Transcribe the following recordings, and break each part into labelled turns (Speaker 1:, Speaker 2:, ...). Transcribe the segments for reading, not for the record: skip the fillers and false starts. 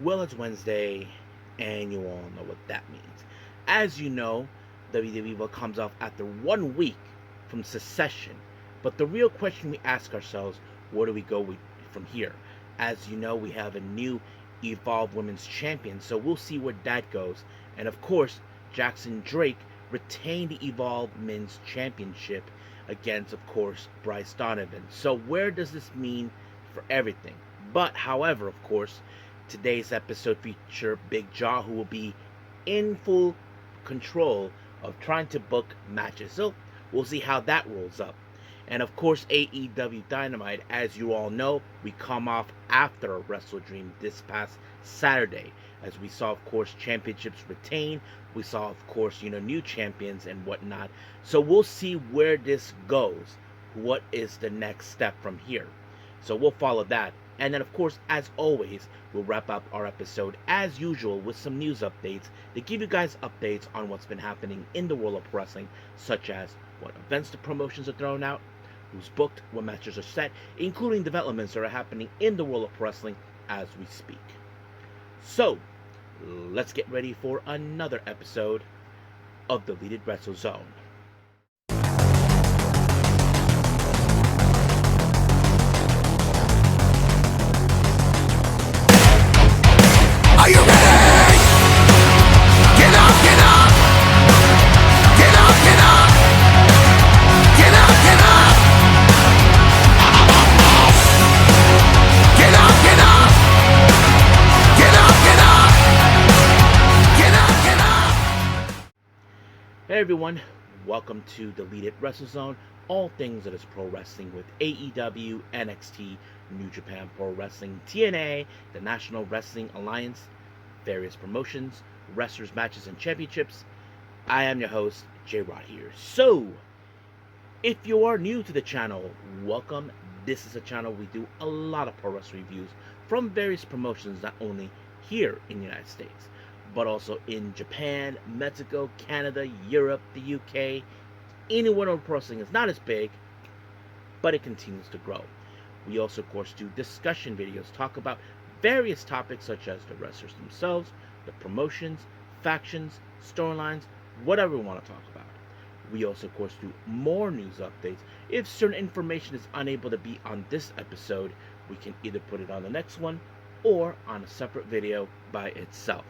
Speaker 1: Well, it's Wednesday, and you all know what that means. As you know, WWE Evolve comes off after 1 week from Succession. But the real question we ask ourselves, where do we go from here? As you know, we have a new Evolve Women's Champion, so we'll see where that goes. And of course, Jackson Drake retained the Evolve Men's Championship against, of course, Bryce Donovan. So where does this mean for everything? But, however, of course, today's episode features Big Jaw, who will be in full control of trying to book matches. So we'll see how that rolls up. And of course, AEW Dynamite, as you all know, we come off after WrestleDream this past Saturday, as we saw, of course, championships retained. We saw, of course, new champions and whatnot. So we'll see where this goes. What is the next step from here? So we'll follow that. And then, of course, as always, we'll wrap up our episode as usual with some news updates to give you guys updates on what's been happening in the world of wrestling, such as what events the promotions are throwing out, who's booked, what matches are set, including developments that are happening in the world of wrestling as we speak. So, let's get ready for another episode of Deleted Wrestle Zone.
Speaker 2: Are you ready? Get up, get up. Get up, get up. Get up, get up. Get up, get up. Get up, get up. Get up, get up.
Speaker 1: Hey everyone, welcome to Deleted Wrestle Zone, all things that is pro wrestling with AEW, NXT, New Japan Pro Wrestling, TNA, the National Wrestling Alliance, various promotions, wrestlers, matches, and championships. I am your host, J-Rod here. So, if you are new to the channel, welcome. This is a channel we do a lot of pro wrestling reviews from various promotions, not only here in the United States, but also in Japan, Mexico, Canada, Europe, the UK. Anywhere where pro wrestling is not as big, but it continues to grow. We also, of course, do discussion videos, talk about various topics such as the wrestlers themselves, the promotions, factions, storylines, whatever we want to talk about. We also, of course, do more news updates. If certain information is unable to be on this episode, we can either put it on the next one or on a separate video by itself.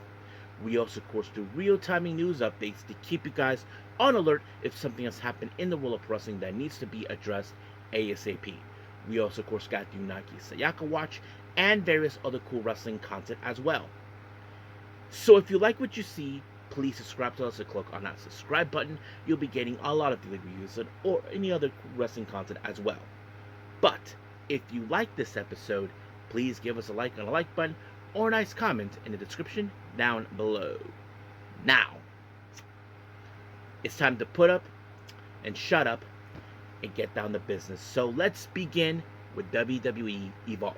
Speaker 1: We also, of course, do real-time news updates to keep you guys on alert if something has happened in the world of wrestling that needs to be addressed ASAP. We also, of course, got the Unagi Sayaka Watch and various other cool wrestling content as well. So if you like what you see, please subscribe to us and click on that subscribe button. You'll be getting a lot of daily reviews or any other wrestling content as well. But if you like this episode, please give us a like on the like button or a nice comment in the description down below. Now, it's time to put up and shut up and get down to business. So let's begin with WWE Evolve.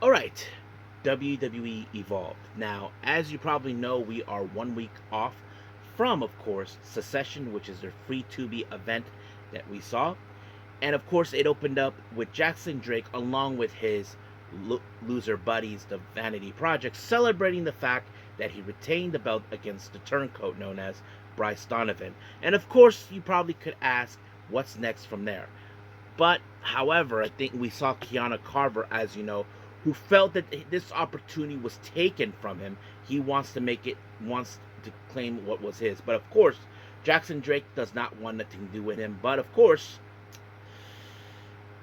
Speaker 1: Alright, WWE Evolve. Now, as you probably know, we are 1 week off from, of course, Succession, which is their free Tubi event that we saw. And of course, it opened up with Jackson Drake along with his loser buddies, the Vanity Project, celebrating the fact that he retained the belt against the turncoat known as Bryce Donovan. And of course, you probably could ask, what's next from there? But, however, I think we saw Kiana Carver, as you know, who felt that this opportunity was taken from him. He wants to claim what was his. But of course, Jackson Drake does not want nothing to do with him. But of course,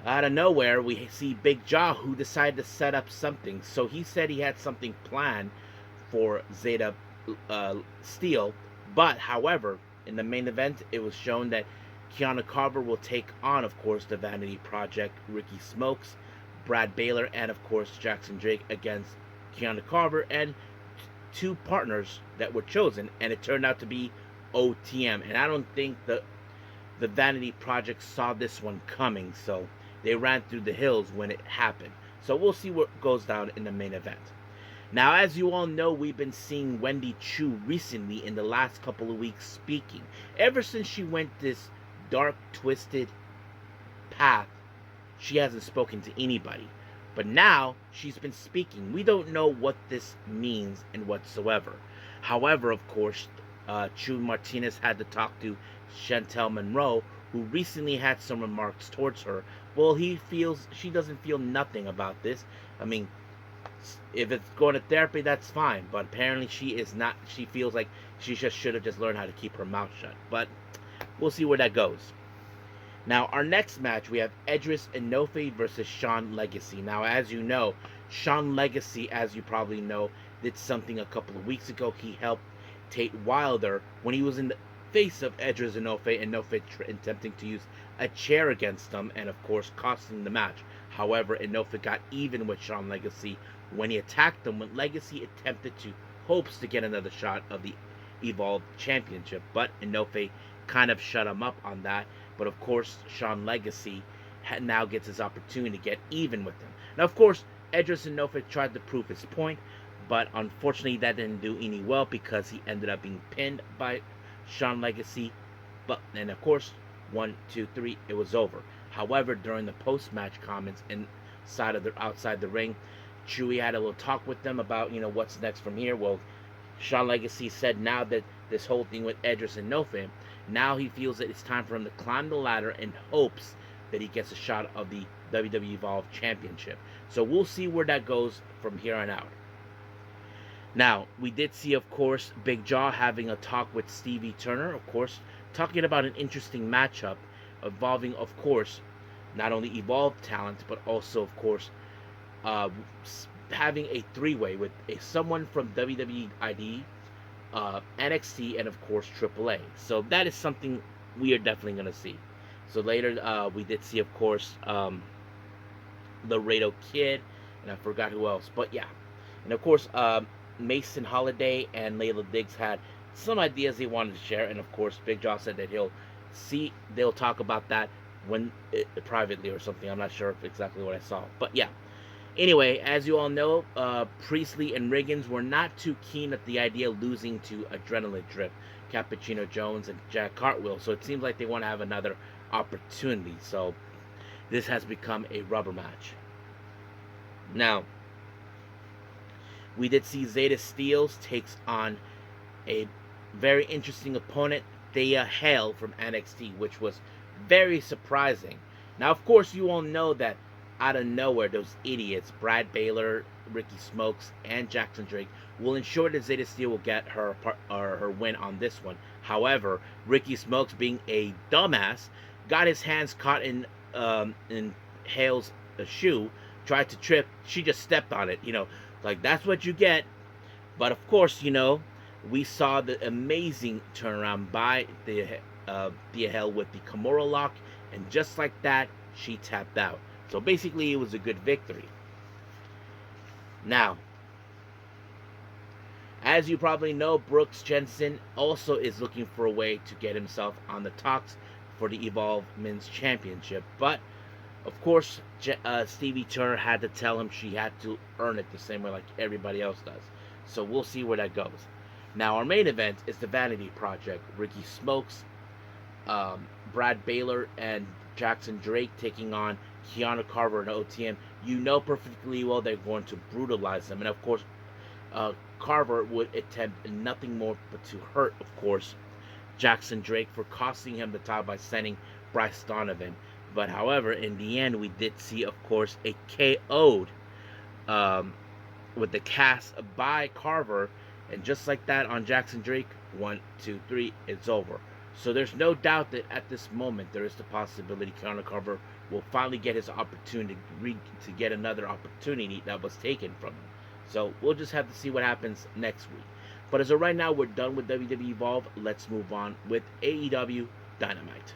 Speaker 1: out of nowhere, we see Big Jaw, who decided to set up something. So he said he had something planned for Zeta Steel. But, however, in the main event, it was shown that Kiana Carver will take on, of course, the Vanity Project, Ricky Smokes, Brad Baylor, and, of course, Jackson Drake against Kiana Carver and two partners that were chosen. And it turned out to be OTM. And I don't think the Vanity Project saw this one coming, so they ran through the hills when it happened. So we'll see what goes down in the main event. Now, as you all know, we've been seeing Wendy Chu recently in the last couple of weeks speaking. Ever since she went this dark, twisted path, she hasn't spoken to anybody. But now she's been speaking. We don't know what this means and whatsoever. However, of course, Chu Martinez had to talk to Chantel Monroe, who recently had some remarks towards her. Well, she doesn't feel nothing about this. I mean, if it's going to therapy, that's fine. But apparently, she is not. She feels like she just should have just learned how to keep her mouth shut. But we'll see where that goes. Now, our next match, we have Edris Enofe versus Sean Legacy. Now, as you know, Sean Legacy, as you probably know, did something a couple of weeks ago. He helped Tate Wilder when he was in the face of Edris Enofe, attempting to use a chair against him and, of course, costing the match. However, Enofe got even with Sean Legacy when he attacked him, when Legacy attempted to hopes to get another shot of the Evolve Championship, but Enofe kind of shut him up on that. But of course, Sean Legacy now gets his opportunity to get even with him. Now, of course, Edris Enofe tried to prove his point, but unfortunately that didn't do any well because he ended up being pinned by Sean Legacy. But and of course, 1, 2, 3, it was over. However, during the post-match comments outside the ring, Chewy had a little talk with them about what's next from here. Well, Sean Legacy said now that this whole thing with Edris Enofe, now he feels that it's time for him to climb the ladder in hopes that he gets a shot of the WWE Evolve Championship. So we'll see where that goes from here on out. Now, we did see, of course, Big Jaw having a talk with Stevie Turner, of course, talking about an interesting matchup involving, of course, not only Evolve talent, but also, of course, having a three-way with someone from WWE ID, NXT, and of course AAA. So that is something we are definitely going to see. So later we did see, of course, Laredo Kid, and I forgot who else. But yeah, and of course Mason Holiday and Layla Diggs had some ideas they wanted to share, and of course Big Jaw said that they'll talk about that when privately or something. I'm not sure if exactly what I saw, but yeah. Anyway, as you all know, Priestley and Riggins were not too keen at the idea of losing to Adrenaline Drip, Cappuccino Jones, and Jack Cartwheel. So it seems like they want to have another opportunity. So this has become a rubber match. Now, we did see Zeta Steels takes on a very interesting opponent, Thea Hale from NXT, which was very surprising. Now, of course, you all know that out of nowhere, those idiots, Brad Baylor, Ricky Smokes, and Jackson Drake, will ensure that Zeta Steel will get her win on this one. However, Ricky Smokes, being a dumbass, got his hands caught in Hale's shoe, tried to trip. She just stepped on it. Like that's what you get. But of course, we saw the amazing turnaround by Thea Hale with the Kimura lock, and just like that, she tapped out. So basically, it was a good victory. Now, as you probably know, Brooks Jensen also is looking for a way to get himself on the talks for the Evolve Men's Championship. But, of course, Stevie Turner had to tell him she had to earn it the same way like everybody else does. So we'll see where that goes. Now, our main event is the Vanity Project. Ricky Smokes, Brad Baylor, and Jackson Drake taking on Keanu Carver and OTM. You know perfectly well they're going to brutalize them. And of course, Carver would attempt nothing more but to hurt, of course, Jackson Drake for costing him the title by sending Bryce Donovan. But however, in the end, we did see, of course, a KO'd with the cast by Carver. And just like that on Jackson Drake, 1, 2, 3, it's over. So there's no doubt that at this moment there is the possibility Keanu Carver will finally get his opportunity to get another opportunity that was taken from him. So we'll just have to see what happens next week. But as of right now, we're done with WWE Evolve. Let's move on with AEW Dynamite.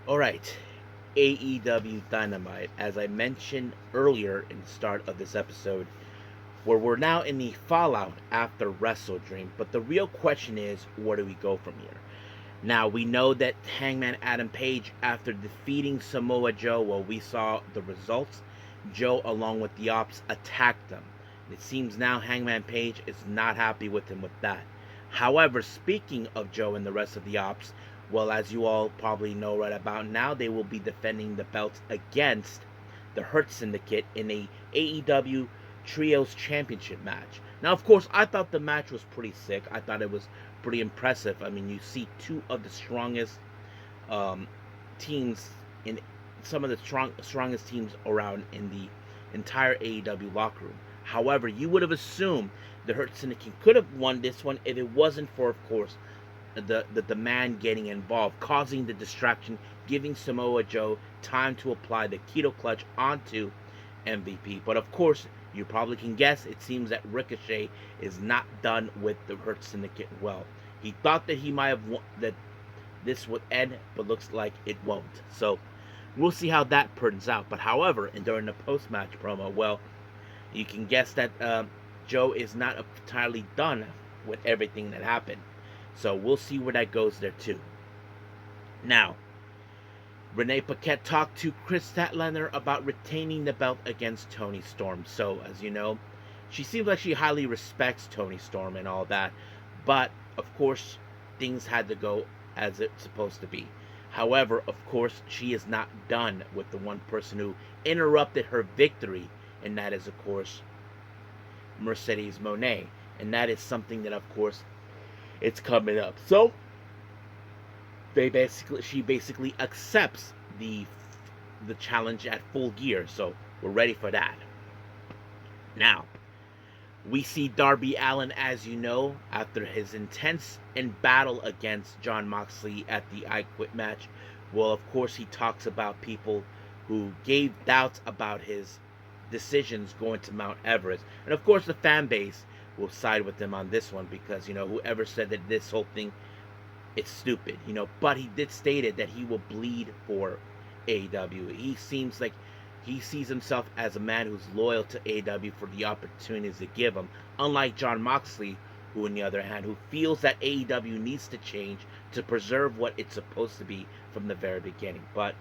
Speaker 1: Alright, AEW Dynamite. As I mentioned earlier in the start of this episode, where we're now in the fallout after WrestleDream. But the real question is, where do we go from here? Now, we know that Hangman Adam Page, after defeating Samoa Joe, well, we saw the results. Joe, along with the Ops, attacked them. It seems now Hangman Page is not happy with him with that. However, speaking of Joe and the rest of the Ops, well, as you all probably know right about now, they will be defending the belts against the Hurt Syndicate in a AEW Trios Championship match. Now, of course, I thought the match was pretty sick. I thought it was pretty impressive. I mean, you see two of the strongest teams in some of the strongest teams around in the entire AEW locker room. However, you would have assumed the Hurt Syndicate could have won this one if it wasn't for, of course, the man getting involved, causing the distraction, giving Samoa Joe time to apply the Keto Clutch onto MVP. But of course, you probably can guess, it seems that Ricochet is not done with the Hurt Syndicate well. He thought that he might have that this would end, but looks like it won't. So we'll see how that turns out. But however, and during the post-match promo, well, you can guess that Joe is not entirely done with everything that happened. So we'll see where that goes there too. Now, Renee Paquette talked to Chris Statlander about retaining the belt against Toni Storm. So, as you know, she seems like she highly respects Toni Storm and all that. But, of course, things had to go as it's supposed to be. However, of course, she is not done with the one person who interrupted her victory. And that is, of course, Mercedes Moné. And that is something that, of course, it's coming up. So, she basically accepts the challenge at Full Gear. So we're ready for that. Now, we see Darby Allin, as you know, after his intense battle against Jon Moxley at the I Quit match. Well, of course, he talks about people who gave doubts about his decisions going to Mount Everest. And of course, the fan base will side with him on this one because, you know, whoever said that this whole thing, it's stupid, you know. But he did stated that he will bleed for AEW. He seems like he sees himself as a man who's loyal to AEW for the opportunities to give him, unlike Jon Moxley, who on the other hand, who feels that AEW needs to change to preserve what it's supposed to be from the very beginning. But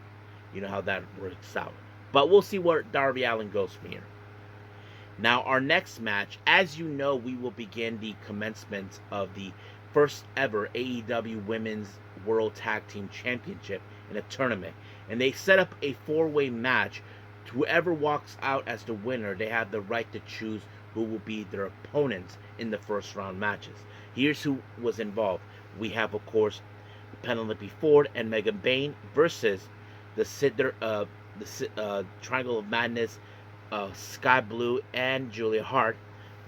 Speaker 1: you know how that works out. But we'll see where Darby Allin goes from here. Now, our next match, as you know, we will begin the commencement of the first ever AEW Women's World Tag Team Championship in a tournament. And they set up a four-way match. Whoever walks out as the winner, they have the right to choose who will be their opponents in the first round matches. Here's who was involved. We have, of course, Penelope Ford and Megan Bayne versus the Triangle of Madness, Sky Blue and Julia Hart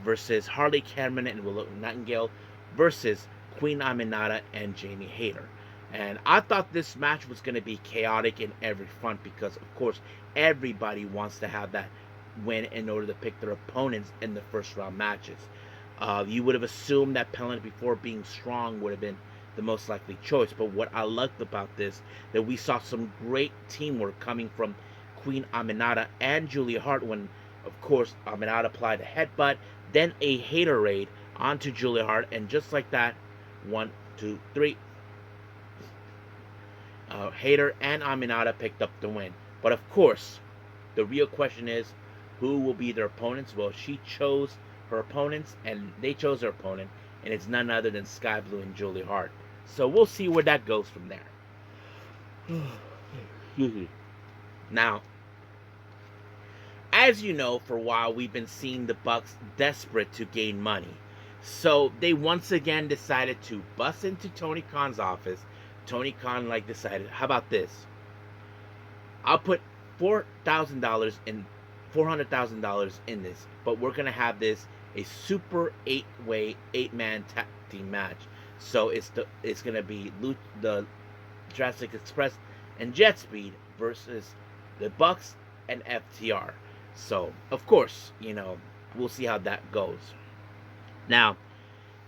Speaker 1: versus Harley Cameron and Willow Nightingale versus Queen Aminata and Jamie Hayter. And I thought this match was going to be chaotic in every front because, of course, everybody wants to have that win in order to pick their opponents in the first round matches. You would have assumed that Penelope Ford being strong would have been the most likely choice. But what I liked about this, that we saw some great teamwork coming from Queen Aminata and Julia Hart when, of course, Aminata applied a headbutt, then a hater raid onto Julia Hart, and just like that, 1, 2, 3, Hater and Aminata picked up the win. But of course, the real question is, who will be their opponents? Well, she chose her opponents, and they chose their opponent, and it's none other than Sky Blue and Julia Hart. So we'll see where that goes from there. Now, as you know, for a while we've been seeing the Bucks desperate to gain money. So they once again decided to bust into Tony Khan's office. Tony Khan decided, how about this? I'll put $400,000 in this, but we're gonna have this a super 8-way 8-man tag team match. So it's gonna be the Jurassic Express and Jet Speed versus the Bucks and FTR. So of course, you know, we'll see how that goes. Now,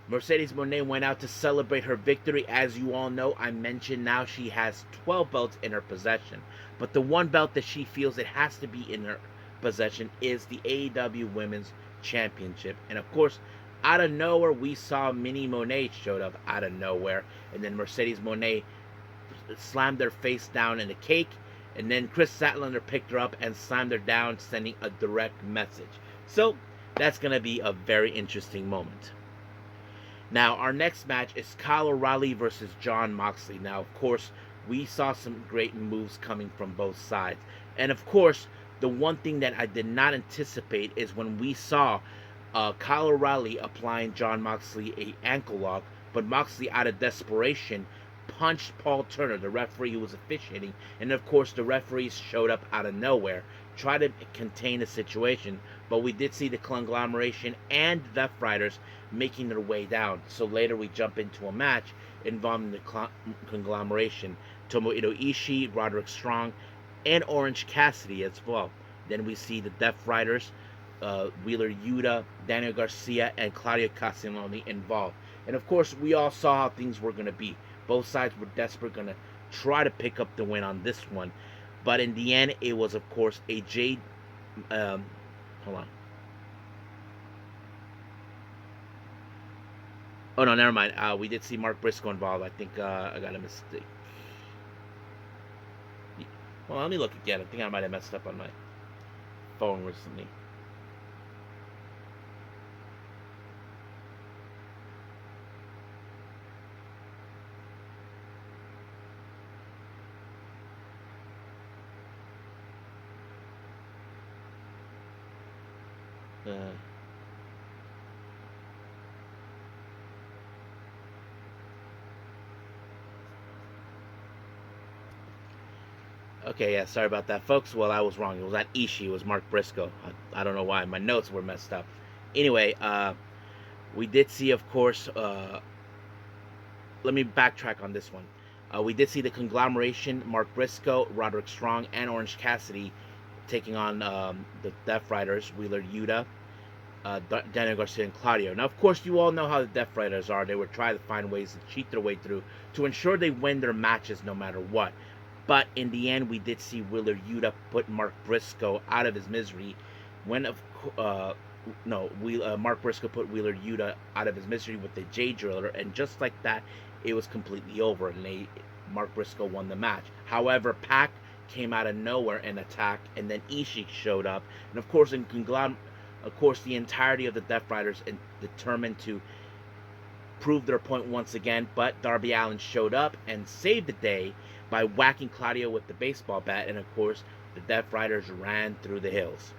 Speaker 1: Mercedes Moné went out to celebrate her victory. As you all know, I mentioned now she has 12 belts in her possession. But the one belt that she feels it has to be in her possession is the AEW Women's Championship. And of course, out of nowhere, we saw Minnie Monet showed up out of nowhere. And then Mercedes Moné slammed their face down in a cake. And then Chris Statlander picked her up and slammed her down, sending a direct message. So that's going to be a very interesting moment. Now, our next match is Kyle O'Reilly versus Jon Moxley. Now, of course, we saw some great moves coming from both sides. And of course, the one thing that I did not anticipate is when we saw Kyle O'Reilly applying Jon Moxley a ankle lock, but Moxley, out of desperation, punched Paul Turner, the referee who was officiating. And of course, the referees showed up out of nowhere, tried to contain the situation, but we did see the conglomeration and Death Riders making their way down. So later we jump into a match involving the conglomeration, Tomohiro Ishii, Roderick Strong, and Orange Cassidy as well. Then we see the Death Riders, Wheeler Yuta, Daniel Garcia, and Claudio Castagnoli involved. And of course, we all saw how things were going to be. Both sides were desperate, going to try to pick up the win on this one. But in the end, it was, of course, a Jade... hold on. Oh, no, never mind. We did see Mark Briscoe involved. I think I got a mistake. Well, let me look again. I think I might have messed up on my phone recently. Okay, yeah, sorry about that, folks. Well, I was wrong. It was not Ishii. It was Mark Briscoe. I don't know why. My notes were messed up. Anyway, we did see, of course... let me backtrack on this one. We did see the conglomeration, Mark Briscoe, Roderick Strong, and Orange Cassidy taking on the Death Riders, Wheeler Yuta, Daniel Garcia, and Claudio. Now, of course, you all know how the Death Riders are. They would try to find ways to cheat their way through to ensure they win their matches no matter what. But in the end, we did see Wheeler Yuta put Mark Briscoe out of his misery when, Mark Briscoe put Wheeler Yuta out of his misery with the Jade Driller, and just like that, it was completely over, and Mark Briscoe won the match. However, Pac came out of nowhere and attacked, and then Ishii showed up, and of course, the entirety of the Death Riders determined to prove their point once again, but Darby Allin showed up and saved the day by whacking Claudio with the baseball bat, and of course, the Death Riders ran through the hills.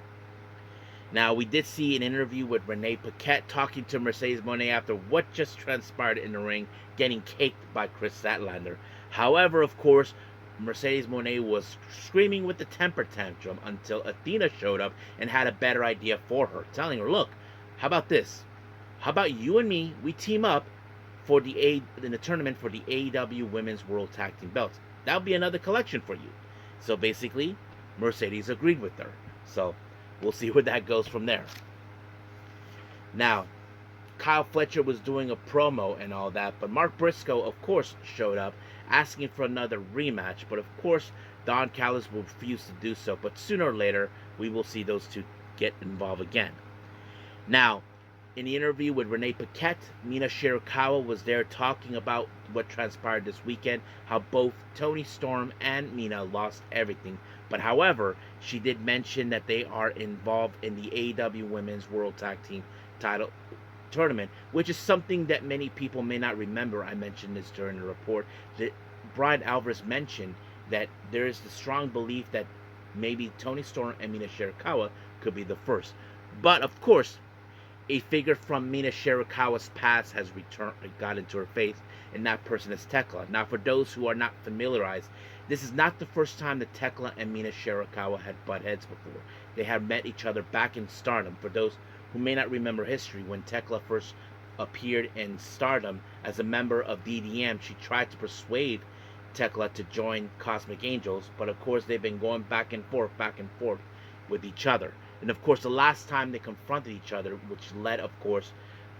Speaker 1: Now, we did see an interview with Renee Paquette talking to Mercedes Moné after what just transpired in the ring, getting caked by Chris Statlander. However, of course, Mercedes Moné was screaming with the temper tantrum until Athena showed up and had a better idea for her, telling her, look, how about this? How about you and me, we team up in the tournament for the AEW Women's World Tag Team belts. That'll be another collection for you. So basically, Mercedes agreed with her. So we'll see where that goes from there. Now, Kyle Fletcher was doing a promo and all that, but Mark Briscoe, of course, showed up asking for another rematch. But of course, Don Callis will refuse to do so. But sooner or later, we will see those two get involved again. Now, in the interview with Renee Paquette, Mina Shirakawa was there talking about what transpired this weekend, how both Toni Storm and Mina lost everything. But however, she did mention that they are involved in the AEW Women's World Tag Team title tournament, which is something that many people may not remember. I mentioned this during the report, that Brian Alvarez mentioned that there is the strong belief that maybe Toni Storm and Mina Shirakawa could be the first. But of course, a figure from Mina Shirakawa's past has got into her face, and that person is Tekla. Now, for those who are not familiarized, this is not the first time that Tekla and Mina Shirakawa had butt heads before. They had met each other back in Stardom. For those who may not remember history, when Tekla first appeared in Stardom as a member of DDM, she tried to persuade Tekla to join Cosmic Angels, but of course they've been going back and forth with each other. And of course, the last time they confronted each other, which led, of course,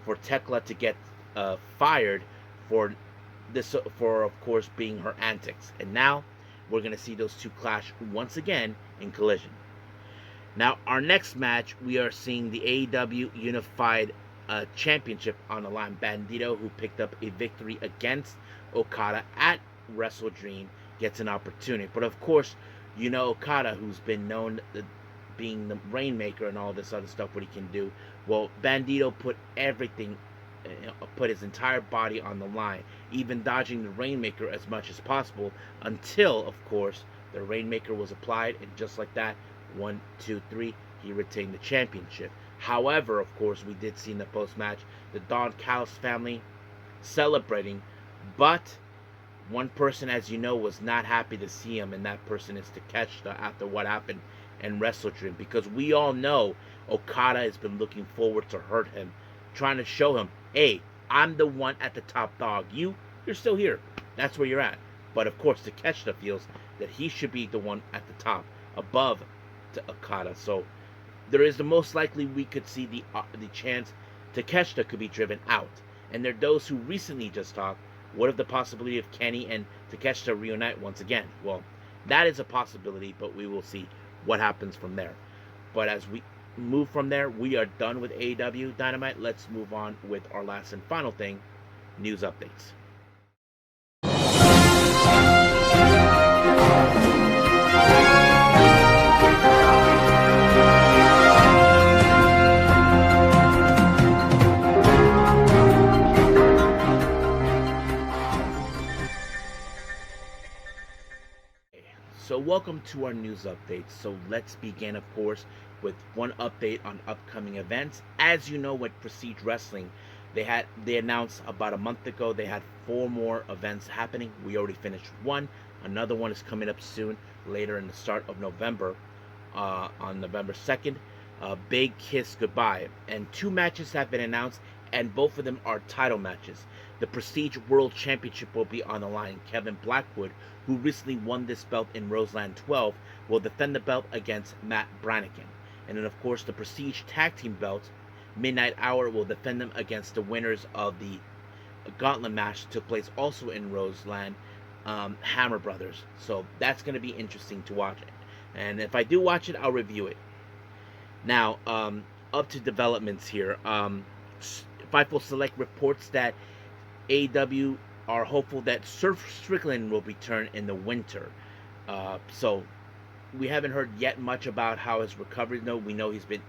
Speaker 1: for Tekla to get fired for of course, being her antics. And now we're going to see those two clash once again in Collision. Now, our next match, we are seeing the AEW Unified Championship on the line. Bandito, who picked up a victory against Okada at WrestleDream, gets an opportunity. But of course, you know Okada, who's been known being the Rainmaker and all this other stuff, what he can do. Well, Bandito put everything, put his entire body on the line, even dodging the Rainmaker as much as possible until, of course, the Rainmaker was applied, and just like that, 1, 2, 3, he retained the championship. However, of course, we did see in the post match the Don Callis family celebrating, but one person, as you know, was not happy to see him, and that person is Takeshita after what happened in WrestleDream. Because we all know Okada has been looking forward to hurt him, trying to show him, hey, I'm the one at the top dog. You're still here. That's where you're at. But of course, Takeshita feels that he should be the one at the top, above to Okada. So there is the most likely we could see the chance Takeshita could be driven out. And there are those who recently just talked. What if the possibility of Kenny and Takeshita reunite once again? Well, that is a possibility, but we will see what happens from there. But as we move from there, we are done with AEW Dynamite. Let's move on with our last and final thing, news updates. So welcome to our news update. So let's begin, of course, with one update on upcoming events. As you know, with Prestige Wrestling, they announced about a month ago they had 4 more events happening. We already finished one. Another one is coming up soon, later in the start of November, on November 2nd. Big Kiss Goodbye. And 2 matches have been announced, and both of them are title matches. The Prestige World Championship will be on the line. Kevin Blackwood, who recently won this belt in Roseland 12, will defend the belt against Matt Brannigan. And then, of course, the Prestige Tag Team belt, Midnight Hour, will defend them against the winners of the Gauntlet match that took place also in Roseland, Hammer Brothers. So that's going to be interesting to watch. And if I do watch it, I'll review it. Now, up to developments here. Fightful Select reports that AEW are hopeful that Swerve Strickland will return in the winter. So we haven't heard yet much about how his recovery. No, we know he's been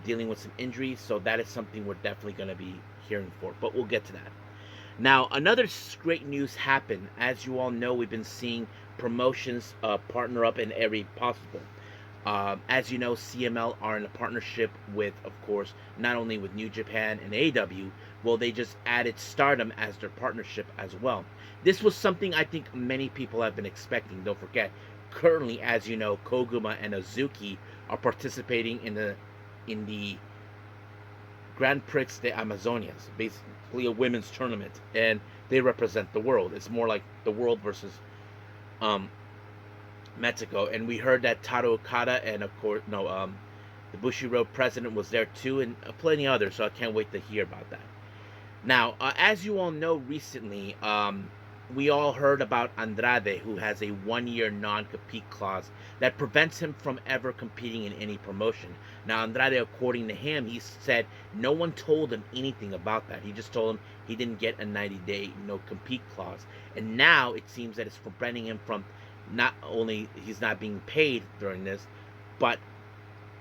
Speaker 1: dealing with some injuries, so that is something we're definitely going to be hearing for. But we'll get to that. Now, another great news happened. As you all know, we've been seeing promotions partner up in every possible. As you know, CML are in a partnership with, of course, not only with New Japan and AEW, well, they just added Stardom as their partnership as well. This was something I think many people have been expecting. Don't forget, currently, as you know, Koguma and Azuki are participating in the Grand Prix de Amazonias, basically a women's tournament, and they represent the world. It's more like the world versus Mexico. And we heard that Taro Okada and, of course, the Bushiroad president was there too, and plenty others, so I can't wait to hear about that. Now, as you all know, recently, we all heard about Andrade, who has a 1-year non-compete clause that prevents him from ever competing in any promotion. Now, Andrade, according to him, he said no one told him anything about that. He just told him he didn't get a 90-day no-compete clause. And now it seems that it's preventing him from not only he's not being paid during this, but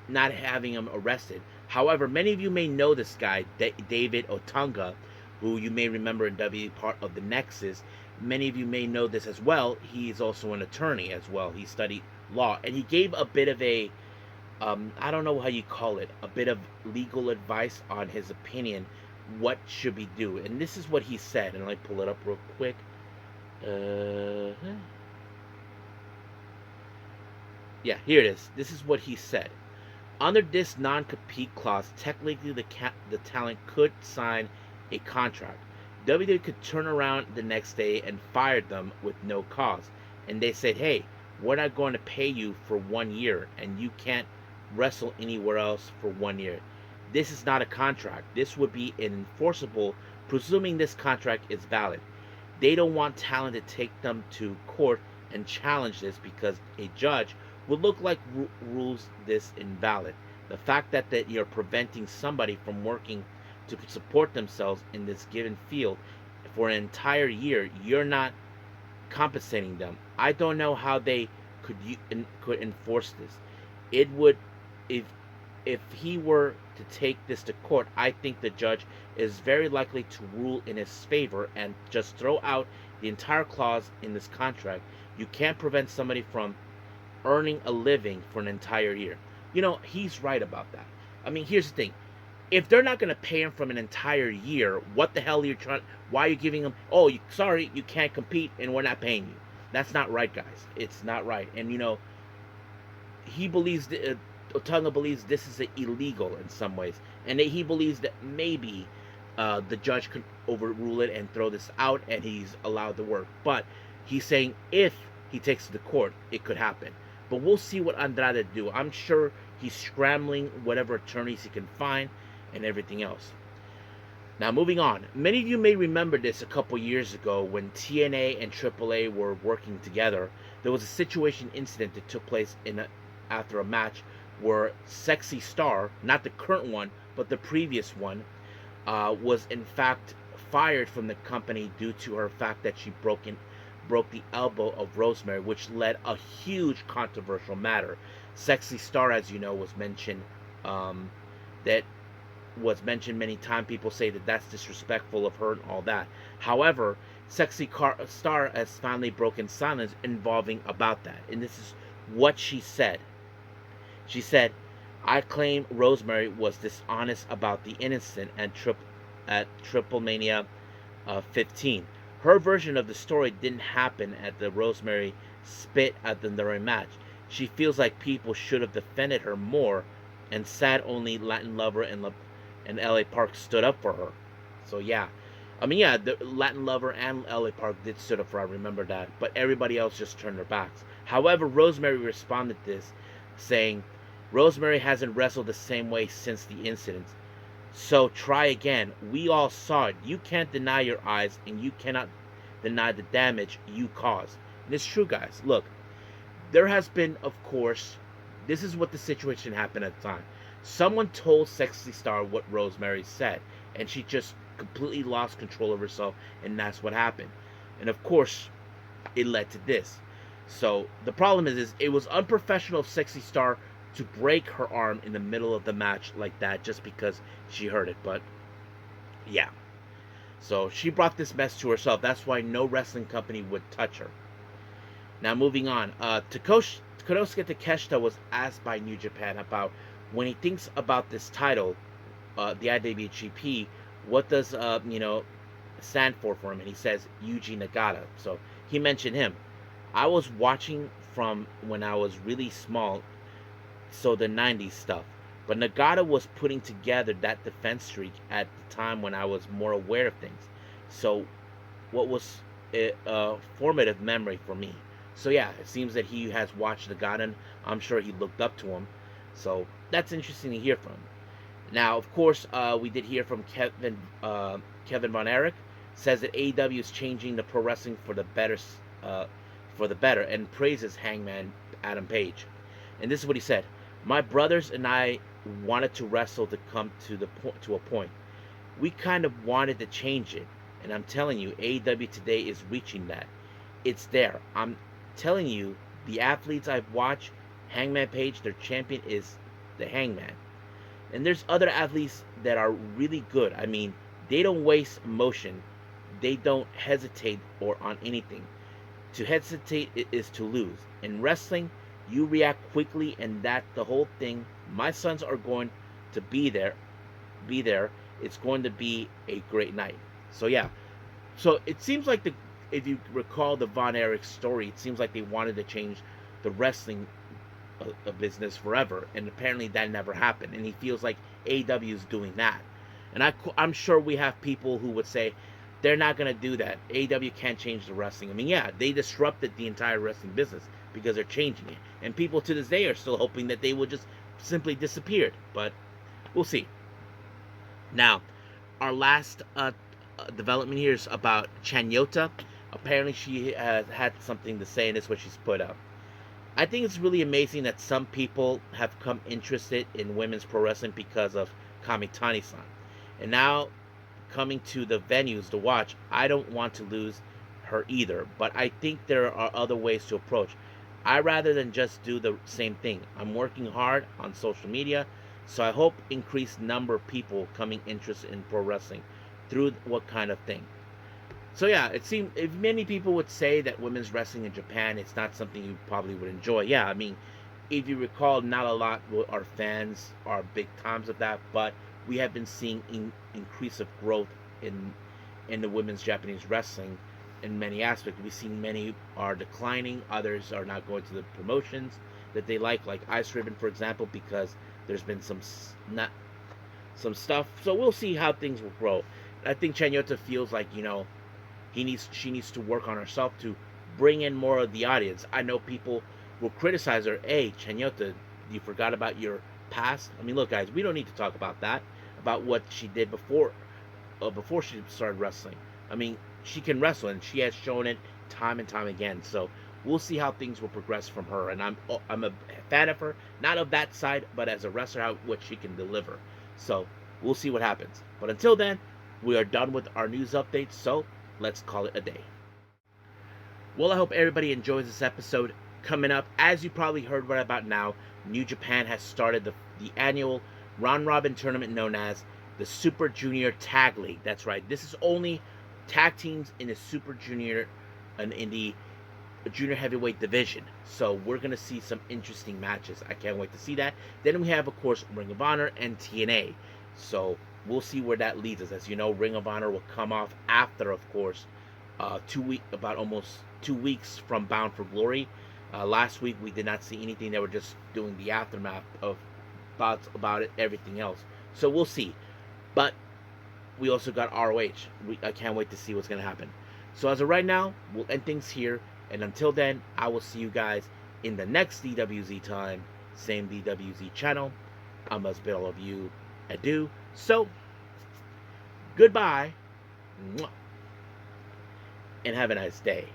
Speaker 1: not having him arrested. However, many of you may know this guy, David Otunga, who you may remember in WWE part of the Nexus. Many of you may know this as well. He's also an attorney as well. He studied law, and he gave a bit of a, I don't know how you call it, a bit of legal advice on his opinion, what should we do. And this is what he said, and let me pull it up real quick. Yeah, here it is. This is what he said. Under this non-compete clause, technically the talent could sign a contract. WWE could turn around the next day and fire them with no cause. And they said, hey, we're not going to pay you for 1 year, and you can't wrestle anywhere else for 1 year. This is not a contract. This would be enforceable, presuming this contract is valid. They don't want talent to take them to court and challenge this because a judge would look like rules this invalid. The fact that you're preventing somebody from working to support themselves in this given field for an entire year, you're not compensating them. I don't know how they could enforce this. It would, if he were to take this to court, I think the judge is very likely to rule in his favor and just throw out the entire clause in this contract. You can't prevent somebody from earning a living for an entire year. He's right about that. I mean, here's the thing. If they're not going to pay him from an entire year, what the hell are you trying? Why are you giving him? Oh, sorry, you can't compete, and we're not paying you. That's not right, guys. It's not right. And he believes that Otunga believes this is illegal in some ways, and that he believes that maybe the judge could overrule it and throw this out, and he's allowed to work. But he's saying if he takes it to court, it could happen. But we'll see what Andrade do. I'm sure he's scrambling whatever attorneys he can find and everything else. Now, moving on. Many of you may remember this a couple years ago when TNA and AAA were working together. There was a situation incident that took place after a match where Sexy Star, not the current one, but the previous one, was in fact fired from the company due to her fact that she broke the elbow of Rosemary, which led a huge controversial matter. Sexy Star, as you know, was mentioned many times. People say that that's disrespectful of her and all that. However, Sexy Star has finally broken silence involving about that, and this is what she said. She said, "I claim Rosemary was dishonest about the incident at Triplemania 15. Her version of the story didn't happen at the Rosemary spit at the during match. She feels like people should have defended her more, and sad only Latin Lover and LA Park stood up for her." So yeah, I mean, yeah, the Latin Lover and LA Park did stood up for her, I remember that, but everybody else just turned their backs. However, Rosemary responded to this, saying, "Rosemary hasn't wrestled the same way since the incident. So try again. We all saw it. You can't deny your eyes, and you cannot deny the damage you caused." And it's true, guys. Look, there has been, of course, this is what the situation happened at the time. Someone told Sexy Star what Rosemary said, and she just completely lost control of herself, and that's what happened. And of course, it led to this. So the problem is it was unprofessional of Sexy Star to break her arm in the middle of the match like that just because she heard it. But yeah, so she brought this mess to herself. That's why no wrestling company would touch her. Now moving on, Konosuke Takeshita was asked by New Japan about when he thinks about this title, the IWGP, what does stand for him, and he says Yuji Nagata. So he mentioned him. I was watching from when I was really small, so the 90s stuff. But Nagata was putting together that defense streak at the time when I was more aware of things. So what was a formative memory for me. So yeah, it seems that he has watched Nagata, and I'm sure he looked up to him. So that's interesting to hear from. Now, of course, we did hear from Kevin Von Erich. Says that AEW is changing the pro wrestling for the better, and praises Hangman Adam Page. And this is what he said: "My brothers and I wanted to wrestle to come to a point. We kind of wanted to change it, and I'm telling you, AEW today is reaching that. It's there. I'm telling you, the athletes I've watched, Hangman Page, their champion is the Hangman. And there's other athletes that are really good. I mean, they don't waste emotion. They don't hesitate or on anything. To hesitate is to lose. In wrestling, you react quickly, and that's the whole thing. My sons are going to be there. It's going to be a great night." So yeah. So it seems like if you recall the Von Erich story, it seems like they wanted to change the wrestling business forever, and apparently that never happened. And he feels like AEW is doing that. And I'm sure we have people who would say they're not going to do that. AEW can't change the wrestling. I mean, yeah, they disrupted the entire wrestling business because they're changing it. And people to this day are still hoping that they will just simply disappear. But we'll see. Now, our last development here is about Chanyota. Apparently she has had something to say, and this is what she's put up. I think it's really amazing that some people have come interested in women's pro wrestling because of Kamitani-san. And now coming to the venues to watch, I don't want to lose her either. But I think there are other ways to approach. I rather than just do the same thing. I'm working hard on social media, so I hope increased number of people coming interested in pro wrestling through what kind of thing. So yeah, it seemed if many people would say that women's wrestling in Japan, it's not something you probably would enjoy. Yeah, I mean, if you recall, not a lot our fans are big times of that, but we have been seeing increase of growth in the women's Japanese wrestling in many aspects. We've seen many are declining, others are not going to the promotions that they like Ice Ribbon, for example, because there's been not some stuff. So we'll see how things will grow. I think Chanyota feels like she needs to work on herself to bring in more of the audience. I know people will criticize her. Hey, Chanyota, you forgot about your past. I mean, look, guys, we don't need to talk about that, about what she did before she started wrestling. I mean, she can wrestle, and she has shown it time and time again. So we'll see how things will progress from her. And I'm a fan of her, not of that side, but as a wrestler, how what she can deliver. So we'll see what happens. But until then, we are done with our news updates. So let's call it a day. Well, I hope everybody enjoys this episode. Coming up, as you probably heard right about now, New Japan has started the annual round robin tournament known as the Super Junior Tag League. That's right. This is only tag teams in the Super Junior and in the junior heavyweight division. So we're going to see some interesting matches. I can't wait to see that. Then we have, of course, Ring of Honor and TNA. So we'll see where that leads us. As you know, Ring of Honor will come off after, of course, about almost 2 weeks from Bound for Glory. Last week we did not see anything. They were just doing the aftermath of thoughts about it, everything else. So we'll see. But we also got ROH. I can't wait to see what's going to happen. So as of right now, we'll end things here. And until then, I will see you guys in the next DWZ time. Same DWZ channel. I must bid all of you adieu. So, goodbye. And have a nice day.